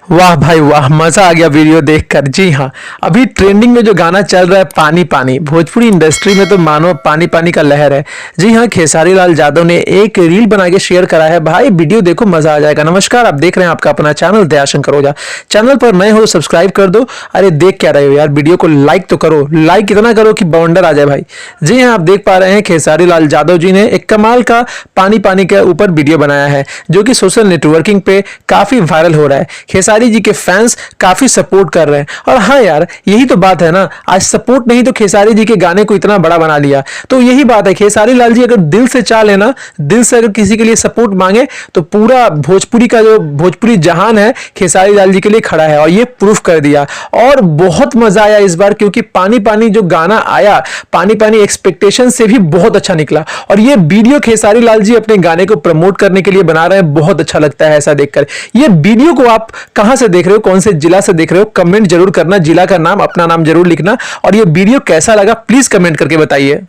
वाह भाई वाह, मजा आ गया वीडियो देखकर। जी हाँ, अभी ट्रेंडिंग में जो गाना चल रहा है पानी पानी, भोजपुरी इंडस्ट्री में तो मानो पानी पानी का लहर है। जी हाँ, खेसारी लाल यादव ने एक रील बना के शेयर करा है। भाई वीडियो देखो, मजा आ जाएगा। नमस्कार, आप देख रहे हैं आपका अपना चैनल दयाशंकर ओझा। चैनल पर नए हो सब्सक्राइब कर दो। अरे देख क्या रहे हो यार, वीडियो को लाइक तो करो, लाइक इतना करो कि बाउंडर आ जाए भाई। जी हाँ, आप देख पा रहे हैं खेसारी लाल यादव जी ने एक कमाल का पानी पानी के ऊपर वीडियो बनाया है, जो कि सोशल नेटवर्किंग पे काफी वायरल हो रहा है। खेसारी जी के फैंस काफी सपोर्ट कर रहे हैं। और हाँ यार, यही तो बात है ना, आज सपोर्ट नहीं तो खेसारी जी के गाने को इतना बड़ा बना लिया। तो यही बात है, खेसारी लाल जी अगर दिल से चाह लेना, दिल से अगर किसी के लिए सपोर्ट मांगे, तो पूरा भोजपुरी का जो भोजपुरी जहान है खेसारी लाल जी के लिए खड़ा है, और ये प्रूफ कर दिया। और बहुत मजा आया इस बार, क्योंकि पानी पानी जो गाना आया, पानी पानी एक्सपेक्टेशन से भी बहुत अच्छा निकला। और ये वीडियो खेसारी लाल जी अपने गाने को प्रमोट करने के लिए बना रहे हैं, बहुत अच्छा लगता है ऐसा देखकर। ये वीडियो को आप कहां से देख रहे हो, कौन से जिला से देख रहे हो, कमेंट जरूर करना। जिला का नाम, अपना नाम जरूर लिखना। और ये वीडियो कैसा लगा प्लीज कमेंट करके बताइए।